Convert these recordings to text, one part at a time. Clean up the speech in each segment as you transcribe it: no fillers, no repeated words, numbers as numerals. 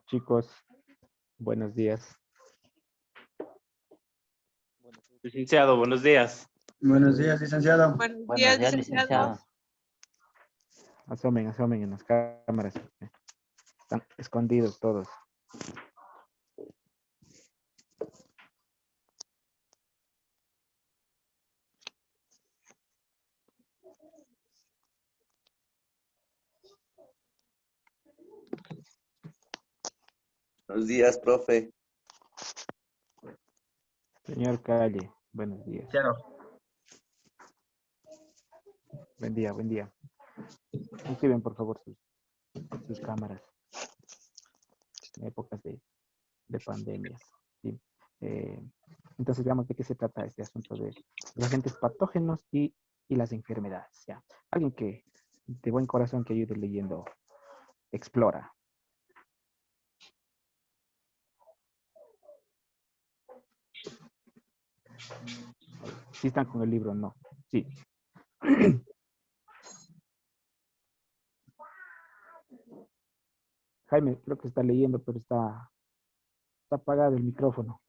Chicos, buenos días. Licenciado, buenos días. Buenos días, licenciado. Buenos días, licenciado. Asomen en las cámaras. Están escondidos todos. Buenos días, profe. Señor Calle, buenos días. Claro. Buen día, buen día. Activen, por favor, sus cámaras. En épocas de pandemias. ¿Sí? Entonces, veamos de qué se trata este asunto de los agentes patógenos y las enfermedades. ¿Ya? Alguien que de buen corazón que ayude leyendo Explora. ¿Sí están con el libro? No. Sí. Jaime, creo que está leyendo, pero está apagado el micrófono.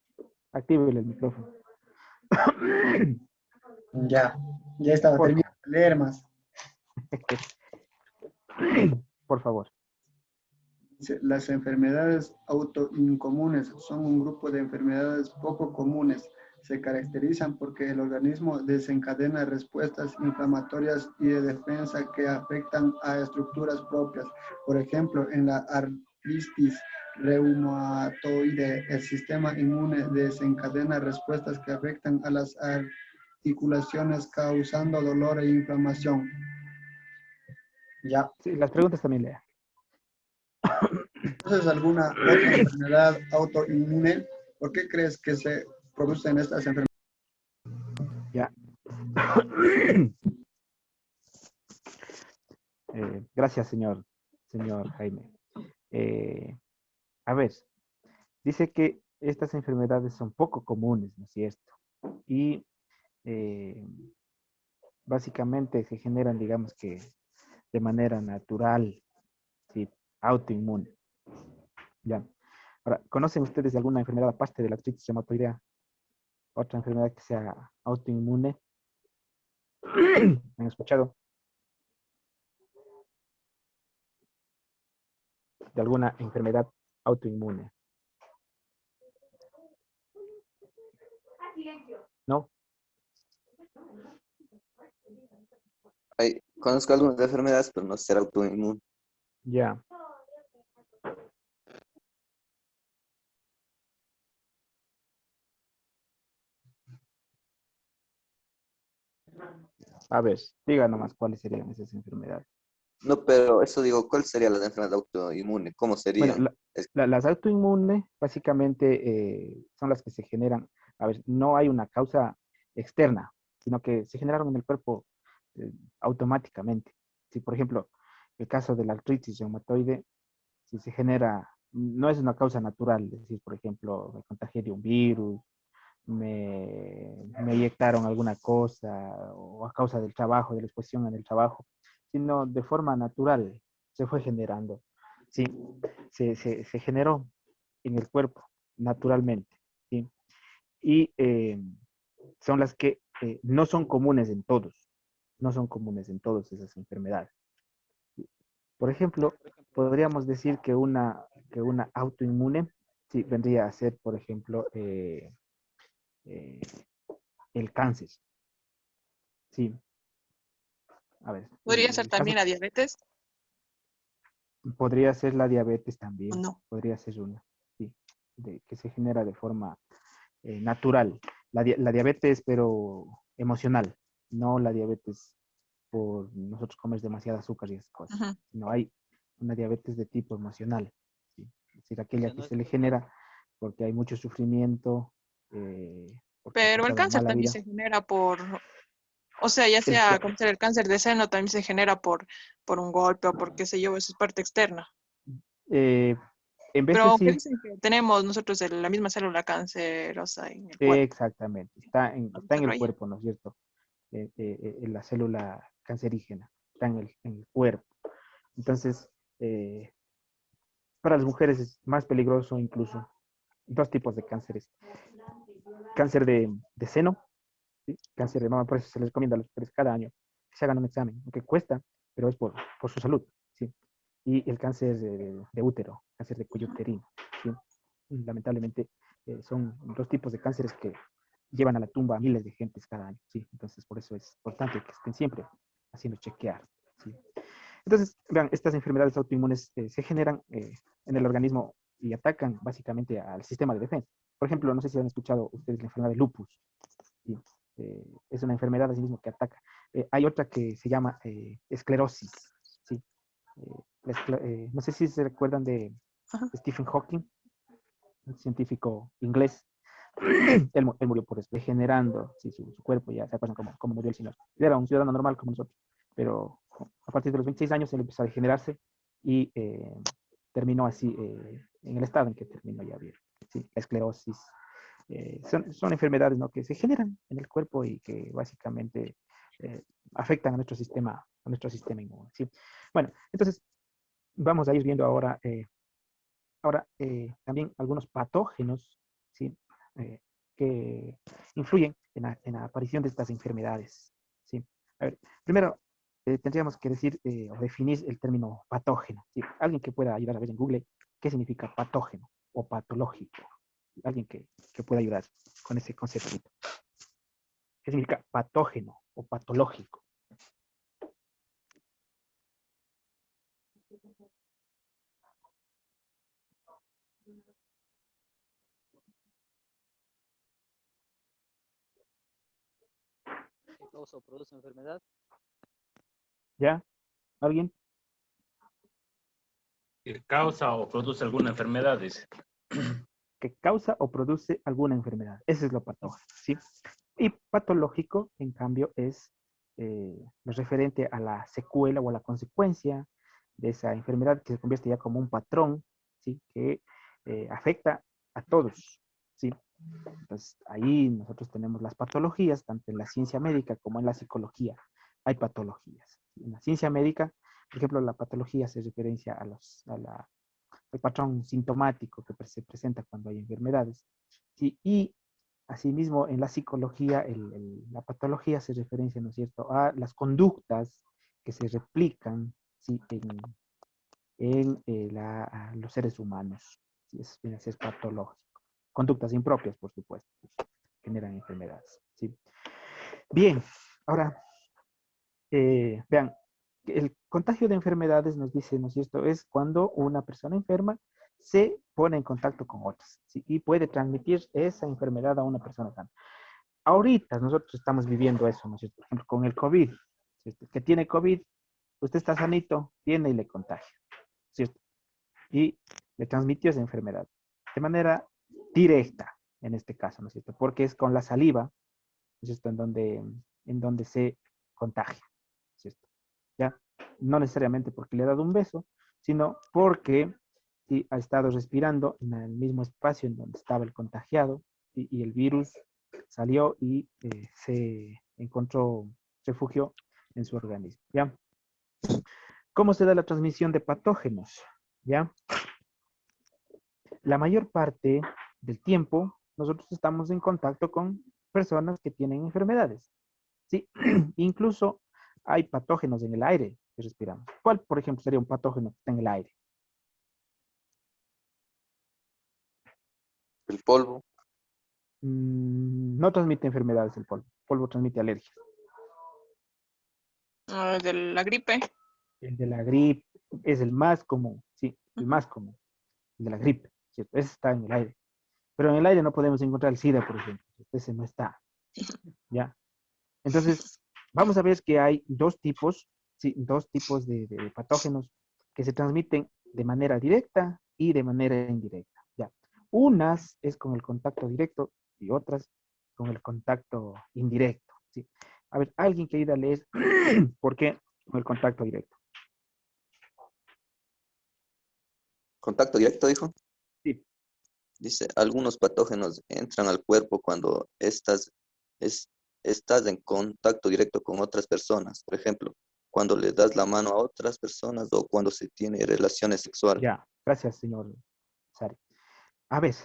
Actívele el micrófono. Ya estaba terminando de leer más. Por favor. Las enfermedades autoinmunes son un grupo de enfermedades poco comunes. Se caracterizan porque el organismo desencadena respuestas inflamatorias y de defensa que afectan a estructuras propias. Por ejemplo, en la artritis reumatoide, el sistema inmune desencadena respuestas que afectan a las articulaciones causando dolor e inflamación. Ya. Sí, las preguntas también lea. ¿Conoces alguna otra enfermedad autoinmune? ¿Por qué crees que se producen estas enfermedades? Ya. Gracias, señor Jaime. A ver, dice que estas enfermedades son poco comunes, ¿no es cierto? Y básicamente se generan, digamos que de manera natural, ¿sí? Autoinmune. Ya. Ahora, ¿conocen ustedes alguna enfermedad aparte de la artritis reumatoidea? Otra enfermedad que sea autoinmune. ¿Me han escuchado? De alguna enfermedad autoinmune. ¿No? Conozco algunas enfermedades, pero no ser autoinmune. Ya. A ver, diga nomás cuáles serían esas enfermedades. No, pero eso digo, ¿cuál sería la enfermedad autoinmune? ¿Cómo sería? Bueno, las autoinmunes básicamente son las que se generan. A ver, no hay una causa externa, sino que se generaron en el cuerpo automáticamente. Si, por ejemplo, el caso de la artritis reumatoide, si se genera, no es una causa natural, es decir, por ejemplo, me contagié de un virus, me inyectaron alguna cosa, o a causa del trabajo, de la exposición en el trabajo, sino de forma natural se fue generando. Sí, se generó en el cuerpo naturalmente. ¿Sí? Y son las que no son comunes en todos, no son comunes en todas esas enfermedades. Por ejemplo, podríamos decir que una autoinmune sí, vendría a ser, por ejemplo, eh, el cáncer. Sí. A ver. ¿Podría ser El caso también la diabetes podría ser la diabetes o también. no? Podría ser una. Sí. Que se genera de forma natural. La diabetes, pero emocional, no la diabetes por nosotros comer demasiado azúcar y esas cosas, Ujú. sino hay una diabetes de tipo emocional, ¿sí? Es decir, aquella sea, que no se es le genera porque hay mucho sufrimiento, porque ha Pero el pasado una cáncer mala también vida. se genera o sea, ya El, sea como sea el cáncer de seno, también se genera por un golpe o por qué sé yo, eso es parte externa. eh, en Pero veces aunque sí, dicen que tenemos nosotros la misma célula cancerosa en el cuerpo, exactamente, ¿no está en el desarrolla? cuerpo, ¿no es cierto? En la célula cancerígena, está en el cuerpo. Entonces, eh, para las mujeres es más peligroso incluso dos tipos de cánceres. Cáncer de seno, ¿sí? Cáncer de mama, por eso se les recomienda a las mujeres cada año que se hagan un examen, aunque cuesta, pero es por su salud, ¿sí? Y el cáncer de útero, cáncer de cuello uterino, ¿sí? Lamentablemente son dos tipos de cánceres que llevan a la tumba a miles de gentes cada año, ¿sí? Entonces, por eso es importante que estén siempre haciendo chequear, ¿sí? Entonces, vean, estas enfermedades autoinmunes se generan en el organismo y atacan básicamente al sistema de defensa. Por ejemplo, no sé si han escuchado ustedes la enfermedad de lupus, ¿sí? Es una enfermedad así mismo que ataca. Hay otra que se llama esclerosis, ¿sí? No sé si se recuerdan de Ajá. Stephen Hawking, un científico inglés. Él murió por eso, degenerando, sí, su cuerpo, ya se acuerdan cómo murió el señor. Él era un ciudadano normal como nosotros, pero a partir de los 26 años él empezó a degenerarse y terminó así en el estado en que terminó ya bien. Sí, la esclerosis. Son enfermedades, ¿no?, que se generan en el cuerpo y que básicamente eh, afectan a nuestro sistema inmune. ¿Sí? Bueno, entonces vamos a ir viendo ahora también algunos patógenos, ¿sí? Eh, que influyen en la aparición de estas enfermedades, ¿sí? A ver, primero tendríamos que decir o definir el término patógeno, ¿sí? Alguien que pueda ayudar a ver en Google qué significa patógeno o patológico. Alguien que pueda ayudar con ese concepto. ¿Qué significa patógeno o patológico? ¿qué causa o produce enfermedad? ¿Ya? ¿Alguien? ¿Qué causa o produce alguna enfermedad? Dice. Que causa o produce alguna enfermedad. Ese es lo patógeno, ¿sí? Y patológico, en cambio, es lo referente a la secuela o a la consecuencia de esa enfermedad que se convierte ya como un patrón, ¿sí? Que afecta a todos, ¿sí? Entonces, ahí nosotros tenemos las patologías, tanto en la ciencia médica como en la psicología. Hay patologías. En la ciencia médica, por ejemplo, la patología se referencia al patrón sintomático que se presenta cuando hay enfermedades. ¿Sí? Y asimismo, en la psicología, la patología se referencia, ¿no es cierto?, a las conductas que se replican, ¿sí?, a los seres humanos. ¿Sí? Eso viene a ser patológico. Conductas impropias, por supuesto, que generan enfermedades. ¿Sí? Bien, ahora, vean, el contagio de enfermedades nos dice, ¿no es cierto?, es cuando una persona enferma se pone en contacto con otras, ¿sí? Y puede transmitir esa enfermedad a una persona sana. Ahorita nosotros estamos viviendo eso, ¿no es cierto? Por ejemplo, con el COVID, ¿cierto? Que tiene COVID, usted está sanito, viene y le contagia, ¿cierto? Y le transmitió esa enfermedad de manera directa, en este caso, ¿no es cierto? Porque es con la saliva, ¿no es cierto?, en donde se contagia, ¿cierto? ¿Ya? No necesariamente porque le ha dado un beso, sino porque sí, ha estado respirando en el mismo espacio en donde estaba el contagiado y el virus salió y se encontró refugio en su organismo, ¿ya? ¿Cómo se da la transmisión de patógenos? ¿Ya? La mayor parte del tiempo nosotros estamos en contacto con personas que tienen enfermedades, ¿sí? Incluso hay patógenos en el aire que respiramos. ¿Cuál, por ejemplo, sería un patógeno que está en el aire? El polvo, No transmite enfermedades el polvo. El polvo transmite alergias. De la gripe. El de la gripe es el más común, sí, el Ujú. más común. El de la gripe, ¿cierto? Ese está en el aire. Pero en el aire no podemos encontrar el SIDA, por ejemplo. Ese no está, ¿ya? Entonces, vamos a ver que hay dos tipos, sí, dos tipos de patógenos que se transmiten de manera directa y de manera indirecta. Ya. Unas es con el contacto directo y otras con el contacto indirecto. ¿Sí? A ver, alguien que ayude a leer por qué con el contacto directo. Contacto directo, dijo. Sí, Dice, algunos patógenos entran al cuerpo cuando es- estás en contacto directo con otras personas. Por ejemplo, cuando le das la mano a otras personas o cuando se tiene relaciones sexuales. ya. Gracias, señor Sari. A ver,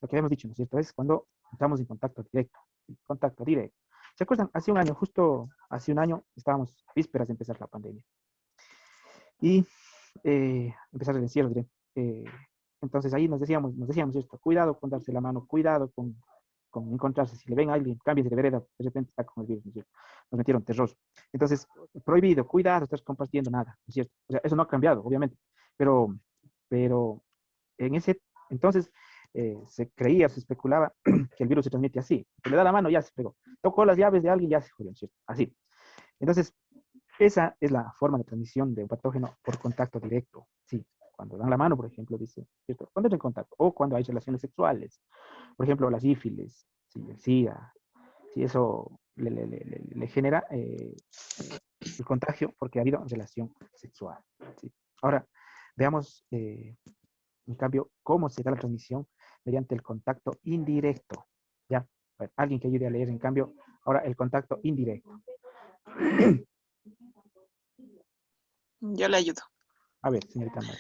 lo que habíamos dicho, ¿no es cierto? Es cuando estamos en contacto directo. ¿Sí? Contacto directo. ¿Se acuerdan? Hace un año, justo hace un año, estábamos a vísperas de empezar la pandemia. Y empezar el encierro, diré. Eh, entonces ahí nos decíamos esto, cuidado con darse la mano, cuidado con encontrarse. Si le ven a alguien, cámbiese de vereda, de repente está con el virus, ¿no es cierto? Nos metieron terror. Entonces, prohibido, cuidado, estás compartiendo nada, ¿no es cierto? O sea, eso no ha cambiado, obviamente. Pero en ese entonces se creía, se especulaba que el virus se transmite así. Se le da la mano, ya se pegó. Tocó las llaves de alguien, ya se jodió, ¿no es cierto? Así. Entonces, esa es la forma de transmisión de un patógeno por contacto directo. Sí, cuando dan la mano, por ejemplo, dice, ¿cierto? Cuando entran en contacto, o cuando hay relaciones sexuales, por ejemplo, la sífilis, sí, el SIDA, sí, eso le genera el contagio porque ha habido relación sexual. ¿Sí? Ahora, veamos, en cambio, cómo se da la transmisión mediante el contacto indirecto. ¿Ya? A ver, alguien que ayude a leer, en cambio, ahora el contacto indirecto. Yo le ayudo. A ver, señorita Mari.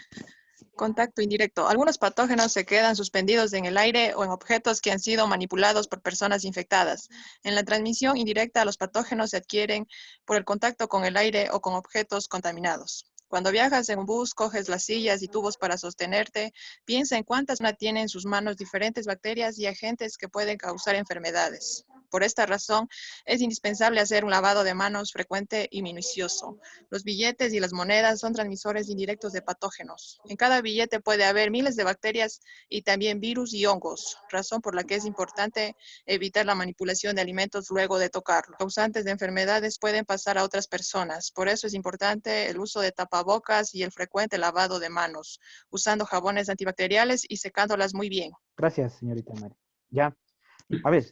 Contacto indirecto. Algunos patógenos se quedan suspendidos en el aire o en objetos que han sido manipulados por personas infectadas. En la transmisión indirecta, los patógenos se adquieren por el contacto con el aire o con objetos contaminados. Cuando viajas en un bus, coges las sillas y tubos para sostenerte, piensa en cuántas tienen en sus manos diferentes bacterias y agentes que pueden causar enfermedades. Por esta razón, es indispensable hacer un lavado de manos frecuente y minucioso. Los billetes y las monedas son transmisores indirectos de patógenos. En cada billete puede haber miles de bacterias y también virus y hongos, razón por la que es importante evitar la manipulación de alimentos luego de tocarlos. Causantes de enfermedades pueden pasar a otras personas. Por eso es importante el uso de tapabocas y el frecuente lavado de manos, usando jabones antibacteriales y secándolas muy bien. Gracias, señorita Mari. Ya, a ver,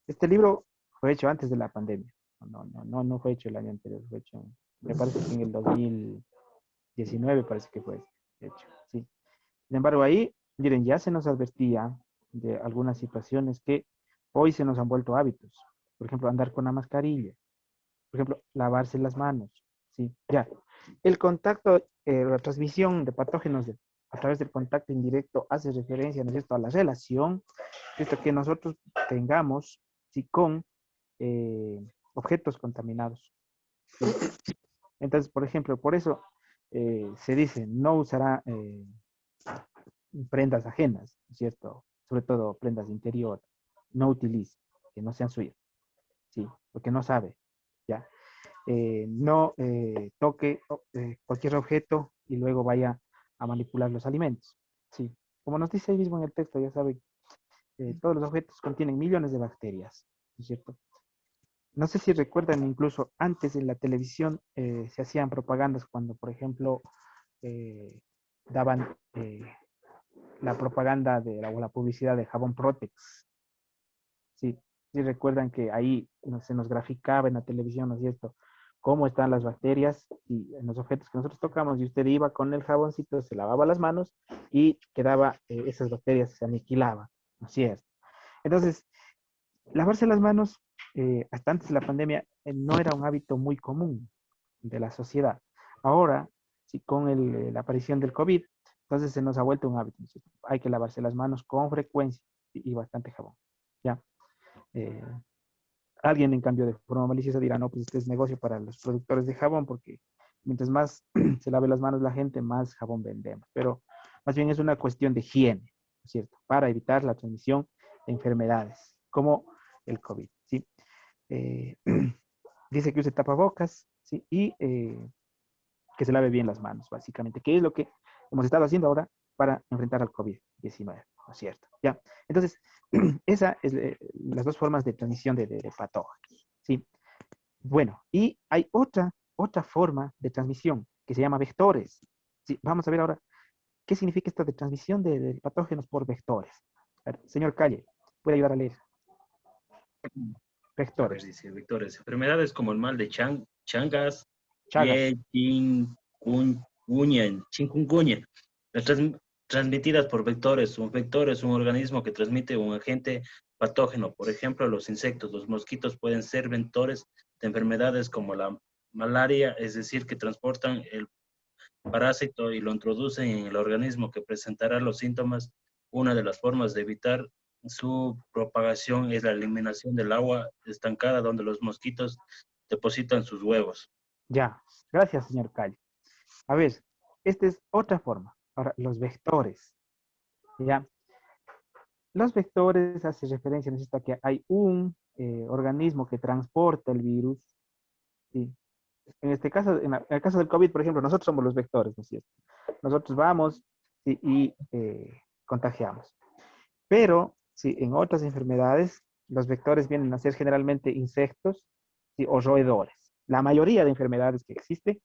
este libro fue hecho antes de la pandemia. No fue hecho el año anterior, fue hecho, me parece que en el 2019 parece que fue hecho, sí. Sin embargo, ahí, miren, ya se nos advertía de algunas situaciones que hoy se nos han vuelto hábitos. Por ejemplo, andar con la mascarilla. Por ejemplo, lavarse las manos. Sí, ya. El contacto, la transmisión de patógenos a través del contacto indirecto hace referencia, ¿no es cierto?, a la relación que nosotros tengamos, sí, con objetos contaminados. ¿Sí? Entonces, por ejemplo, por eso se dice, no usará prendas ajenas, ¿no es cierto? Sobre todo prendas de interior, no utilice, que no sean suyas, ¿sí? Porque no sabe, ¿ya? No toque cualquier objeto y luego vaya a manipular los alimentos, ¿sí? Como nos dice ahí mismo en el texto, ya saben, todos los objetos contienen millones de bacterias, ¿no es cierto? No sé si recuerdan, incluso antes en la televisión se hacían propagandas cuando, por ejemplo, daban la propaganda o la publicidad de jabón Protex. Sí, sí recuerdan que ahí se nos graficaba en la televisión, ¿no es cierto? Cómo están las bacterias y en los objetos que nosotros tocamos y usted iba con el jaboncito, se lavaba las manos y quedaba, esas bacterias se aniquilaban, ¿no es cierto? Entonces, lavarse las manos hasta antes de la pandemia no era un hábito muy común de la sociedad. Ahora, sí, con la aparición del COVID, entonces se nos ha vuelto un hábito, ¿no es cierto? Hay que lavarse las manos con frecuencia y bastante jabón, ¿ya? Eh, alguien, en cambio, de forma maliciosa dirá, no, pues este es negocio para los productores de jabón, porque mientras más se lave las manos la gente, más jabón vendemos. Pero más bien es una cuestión de higiene, ¿no es cierto? Para evitar la transmisión de enfermedades, como el COVID, ¿sí? Eh, dice que use tapabocas, ¿sí? Y que se lave bien las manos, básicamente, que es lo que hemos estado haciendo ahora para enfrentar al COVID-19, ¿no es cierto? ¿Ya? Entonces, esa es las dos formas de transmisión de patógenos, ¿sí? Bueno, y hay otra forma de transmisión que se llama vectores. Sí, vamos a ver ahora qué significa esto de transmisión de patógenos por vectores. A ver, señor Calle, puede ayudar a leer. A ver, Vectores. dice vectores. Enfermedades como el mal de Changas, Chagas. chikungunya. Las transmitidas por vectores. Un vector es un organismo que transmite un agente patógeno. Por ejemplo, los insectos, los mosquitos pueden ser vectores de enfermedades como la malaria, es decir, que transportan el parásito y lo introducen en el organismo que presentará los síntomas. Una de las formas de evitar su propagación es la eliminación del agua estancada donde los mosquitos depositan sus huevos. Ya. Gracias, señor Calle. A ver, esta es otra forma. Ahora, los vectores. ¿Ya? Los vectores hace referencia, necesita que hay un organismo que transporta el virus. ¿Sí? En este caso, en el caso del COVID, por ejemplo, nosotros somos los vectores, ¿no es cierto? Nosotros vamos ¿sí? y contagiamos. Pero, ¿sí? En otras enfermedades, los vectores vienen a ser generalmente insectos ¿sí? o roedores. La mayoría de enfermedades que existe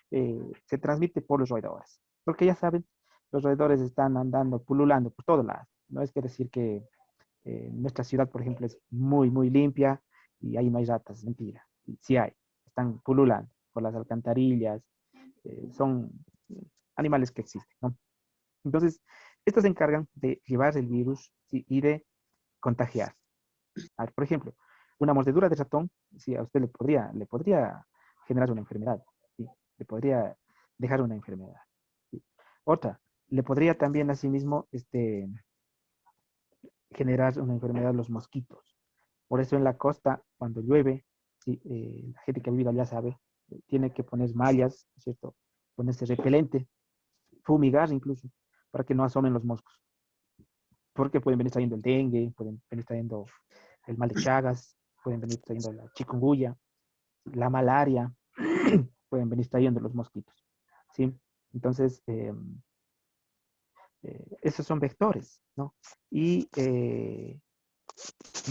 se transmite por los roedores. Porque ya saben, los roedores están andando, pululando por todos lados. No es que decir que nuestra ciudad, por ejemplo, es muy, muy limpia y ahí no hay ratas, mentira. Sí hay, están pululando por las alcantarillas, son animales que existen, ¿no? Entonces, estos se encargan de llevar el virus ¿sí? y de contagiar. A ver, por ejemplo, una mordedura de ratón, sí, a usted le podría generar una enfermedad, ¿sí? Le podría dejar una enfermedad. ¿Sí? Otra, le podría también asimismo generar una enfermedad los mosquitos. Por eso en la costa, cuando llueve, ¿sí? La gente que vive allá sabe, tiene que poner mallas, ¿cierto? Ponerse repelente, fumigar incluso, para que no asomen los moscos. Porque pueden venir trayendo el dengue, pueden venir trayendo el mal de Chagas, pueden venir trayendo la chikungunya, la malaria, pueden venir trayendo los mosquitos. ¿Sí? Entonces, esos son vectores, ¿no? Y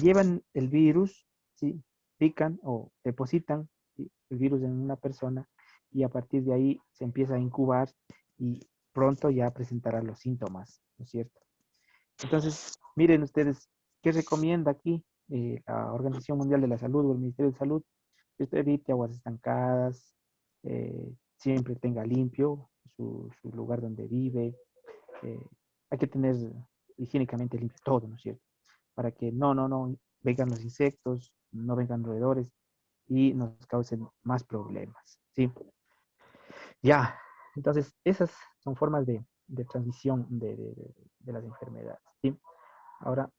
llevan el virus, ¿sí? Pican o depositan ¿sí? el virus en una persona y a partir de ahí se empieza a incubar y pronto ya presentará los síntomas, ¿no es cierto? Entonces, miren ustedes, ¿qué recomienda aquí la Organización Mundial de la Salud o el Ministerio de Salud? Que usted evite aguas estancadas, siempre tenga limpio su lugar donde vive, hay que tener higiénicamente limpio todo, ¿no es cierto? Para que no vengan los insectos, no vengan roedores y nos causen más problemas, ¿sí? Ya, entonces esas son formas de transmisión de las enfermedades, ¿sí? Ahora,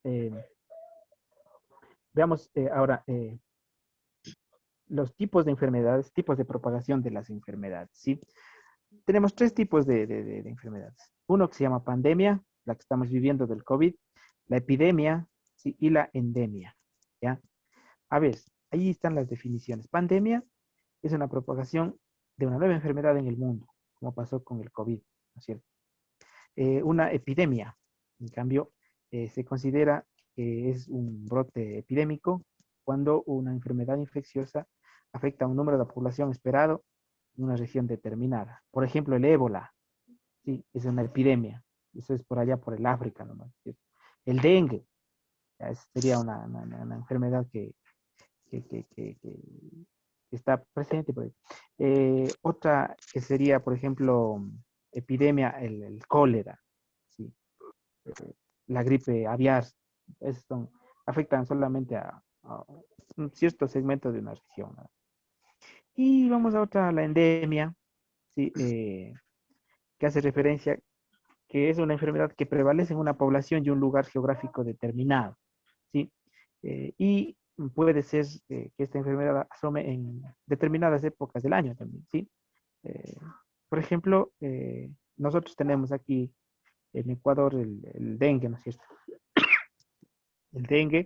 veamos ahora los tipos de enfermedades, tipos de propagación de las enfermedades, ¿sí? Tenemos tres tipos de enfermedades. Uno que se llama pandemia, la que estamos viviendo del COVID, la epidemia, ¿sí? Y la endemia, ¿ya? A ver, ahí están las definiciones. Pandemia es una propagación de una nueva enfermedad en el mundo, como pasó con el COVID, ¿no es cierto? Una epidemia, en cambio, se considera que es un brote epidémico cuando una enfermedad infecciosa afecta a un número de la población esperado en una región determinada. Por ejemplo, el ébola, sí, es una epidemia. Eso es por allá, por el África nomás. ¿Sí? El dengue, ya, sería una enfermedad que está presente por ahí. Otra que sería, por ejemplo, epidemia, el cólera, ¿sí? La gripe aviar. Esos afectan solamente a un cierto segmento de una región, ¿no? Y vamos a otra, la endemia, ¿sí? Que hace referencia que es una enfermedad que prevalece en una población y un lugar geográfico determinado, ¿sí? Y puede ser que esta enfermedad asome en determinadas épocas del año también, ¿sí? Eh, por ejemplo, nosotros tenemos aquí en Ecuador el dengue, ¿no es cierto? El dengue,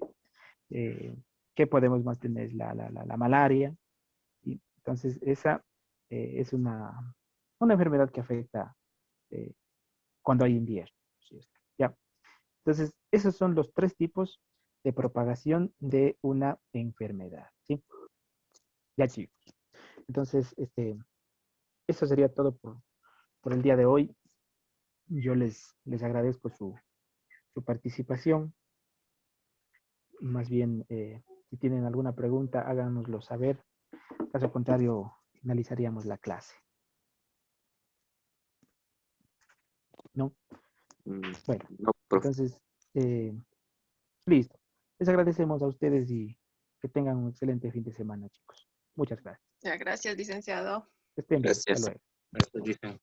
eh, ¿qué podemos más tener? La malaria, ¿sí? Entonces, esa es una enfermedad que afecta eh, cuando hay invierno, ¿sí? Ya. Entonces, esos son los tres tipos de propagación de una enfermedad, ¿sí? Ya, chicos. Entonces, eso sería todo por el día de hoy. Yo les agradezco su participación. Más bien, si tienen alguna pregunta, háganoslo saber. Caso contrario, finalizaríamos la clase. ¿No? Bueno, No, profe. entonces, listo. Les agradecemos a ustedes y que tengan un excelente fin de semana, chicos. Muchas gracias. Ya, gracias, licenciado. Que estén bien. Hasta Gracias. luego. Esto dicen.